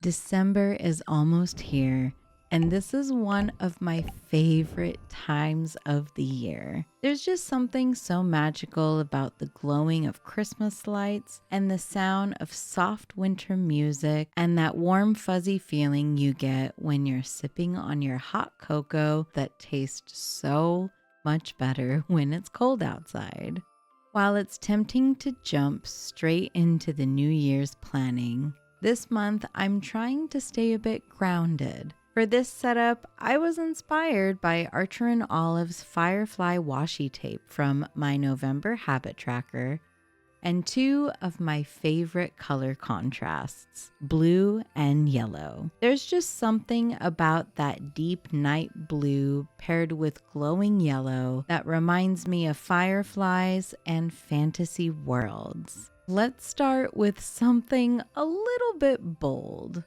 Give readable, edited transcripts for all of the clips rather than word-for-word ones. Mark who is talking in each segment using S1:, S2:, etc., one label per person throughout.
S1: December is almost here, and this is one of my favorite times of the year. There's just something so magical about the glowing of Christmas lights and the sound of soft winter music and that warm fuzzy feeling you get when you're sipping on your hot cocoa that tastes so much better when it's cold outside. While it's tempting to jump straight into the New Year's planning, this month, I'm trying to stay a bit grounded. For this setup, I was inspired by Archer & Olive's Firefly washi tape from my November habit tracker and two of my favorite color contrasts, blue and yellow. There's just something about that deep night blue paired with glowing yellow that reminds me of fireflies and fantasy worlds. Let's start with something a little bit bold.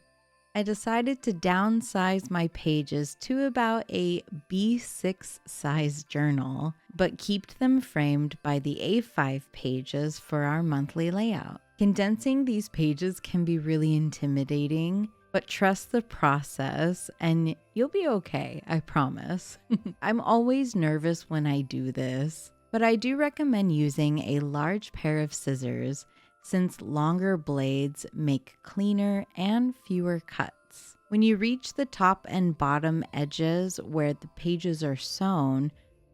S1: I decided to downsize my pages to about a B6 size journal, but keep them framed by the A5 pages for our monthly layout. Condensing these pages can be really intimidating, but trust the process and you'll be okay, I promise. I'm always nervous when I do this, but I do recommend using a large pair of scissors since longer blades make cleaner and fewer cuts. When you reach the top and bottom edges where the pages are sewn,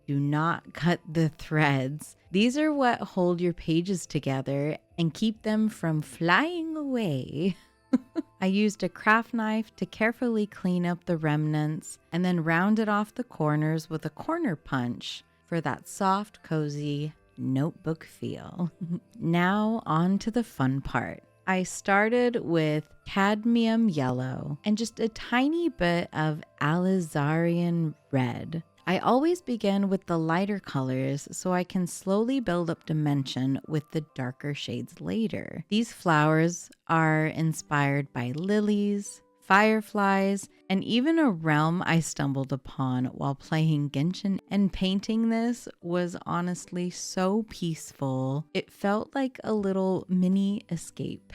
S1: do not cut the threads. These are what hold your pages together and keep them from flying away. I used a craft knife to carefully clean up the remnants and then rounded off the corners with a corner punch for that soft, cozy notebook feel. Now on to the fun part. I started with cadmium yellow and just a tiny bit of alizarian red. I always begin with the lighter colors so I can slowly build up dimension with the darker shades later. These flowers are inspired by lilies, fireflies, and even a realm I stumbled upon while playing Genshin, and painting this was honestly so peaceful. It felt like a little mini escape.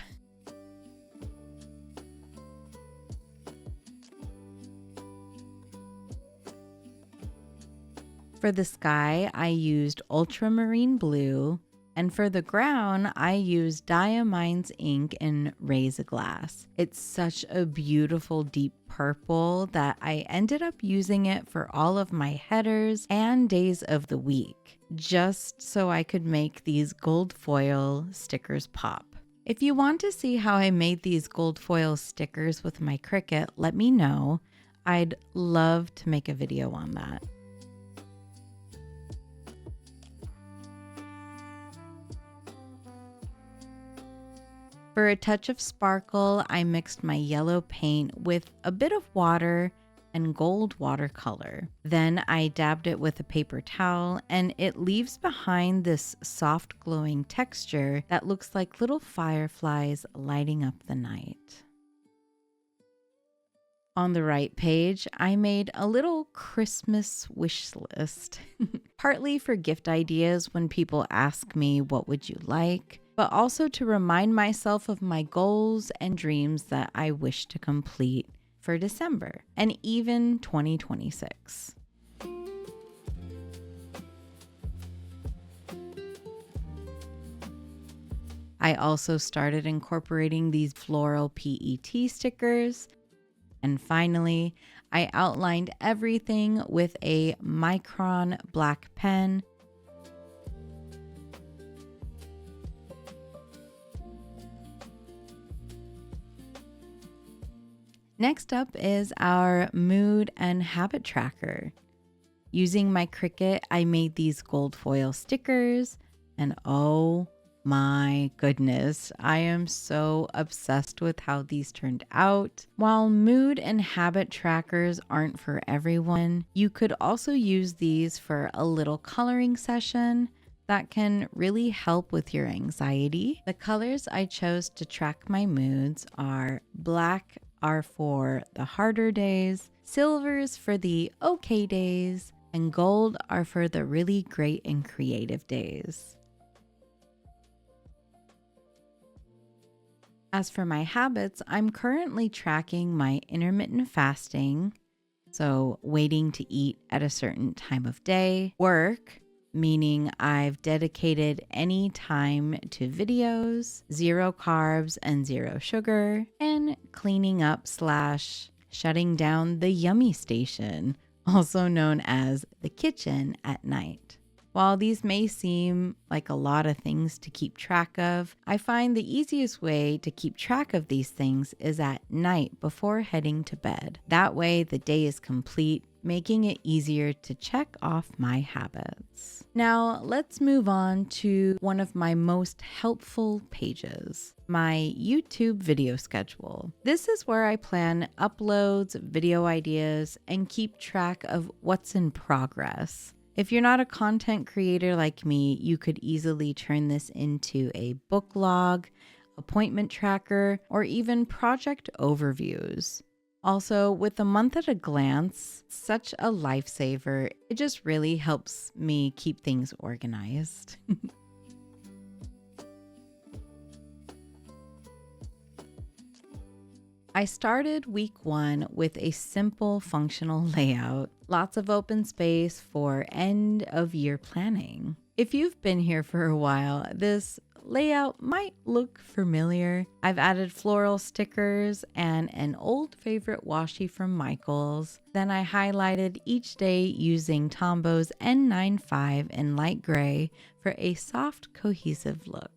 S1: For the sky, I used ultramarine blue, and for the ground, I used Diamine's ink in Resized. It's such a beautiful deep purple that I ended up using it for all of my headers and days of the week, just so I could make these gold foil stickers pop. If you want to see how I made these gold foil stickers with my Cricut, let me know. I'd love to make a video on that. For a touch of sparkle, I mixed my yellow paint with a bit of water and gold watercolor. Then I dabbed it with a paper towel and it leaves behind this soft glowing texture that looks like little fireflies lighting up the night. On the right page, I made a little Christmas wish list, partly for gift ideas when people ask me what would you like, but also to remind myself of my goals and dreams that I wish to complete for December and even 2026. I also started incorporating these floral PET stickers. And finally, I outlined everything with a micron black pen. Next up is our mood and habit tracker. Using my Cricut, I made these gold foil stickers, and oh my goodness, I am so obsessed with how these turned out. While mood and habit trackers aren't for everyone, you could also use these for a little coloring session that can really help with your anxiety. The colors I chose to track my moods are black are for the harder days, silvers for the okay days, and gold are for the really great and creative days. As for my habits, I'm currently tracking my intermittent fasting, so waiting to eat at a certain time of day. Work, meaning I've dedicated any time to videos, 0 carbs and 0 sugar, and cleaning up slash shutting down the yummy station, also known as the kitchen, at night. While these may seem like a lot of things to keep track of, I find the easiest way to keep track of these things is at night before heading to bed. That way the day is complete, making it easier to check off my habits. Now let's move on to one of my most helpful pages, my YouTube video schedule. This is where I plan uploads, video ideas, and keep track of what's in progress. If you're not a content creator like me, you could easily turn this into a book log, appointment tracker, or even project overviews. Also, with a month at a glance, such a lifesaver. It just really helps me keep things organized. I started week 1 with a simple functional layout, lots of open space for end of year planning. If you've been here for a while, this layout might look familiar. I've added floral stickers and an old favorite washi from Michaels. Then I highlighted each day using Tombo's N95 in light gray for a soft, cohesive look.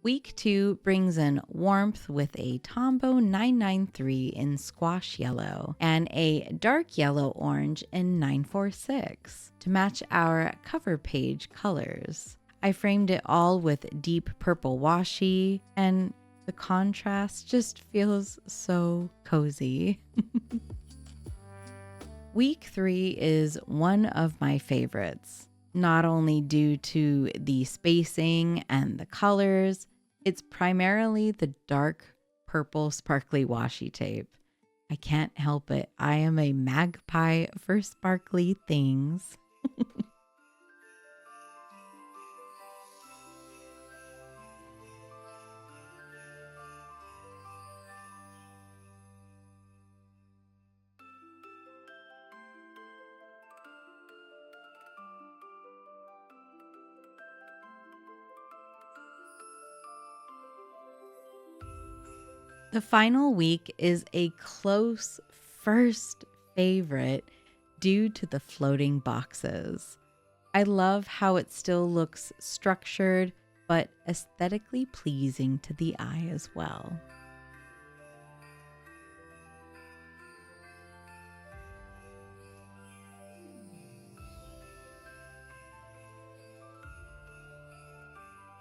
S1: Week 2 brings in warmth with a Tombow 993 in squash yellow and a dark yellow orange in 946 to match our cover page colors. I framed it all with deep purple washi, and the contrast just feels so cozy. Week 3 is one of my favorites, not only due to the spacing and the colors. It's primarily the dark purple sparkly washi tape. I can't help it. I am a magpie for sparkly things. The final week is a close first favorite due to the floating boxes. I love how it still looks structured, but aesthetically pleasing to the eye as well.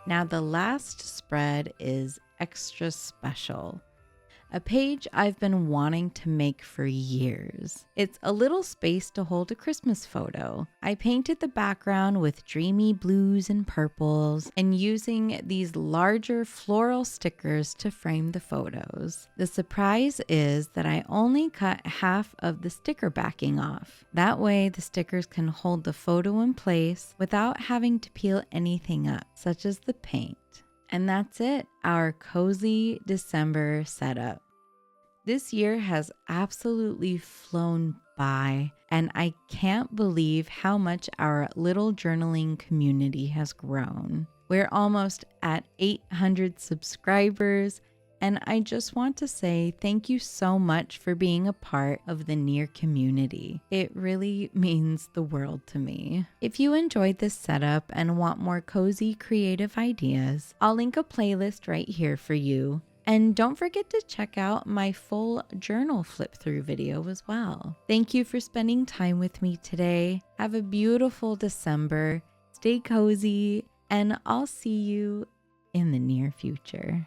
S1: Now the last spread is extra special. A page I've been wanting to make for years. It's a little space to hold a Christmas photo. I painted the background with dreamy blues and purples and using these larger floral stickers to frame the photos. The surprise is that I only cut half of the sticker backing off. That way the stickers can hold the photo in place without having to peel anything up, such as the paint. And that's it, our cozy December setup. This year has absolutely flown by, and I can't believe how much our little journaling community has grown. We're almost at 800 subscribers, and I just want to say thank you so much for being a part of the Nier community. It really means the world to me. If you enjoyed this setup and want more cozy creative ideas, I'll link a playlist right here for you. And don't forget to check out my full journal flip through video as well. Thank you for spending time with me today. Have a beautiful December. Stay cozy, and I'll see you in the near future.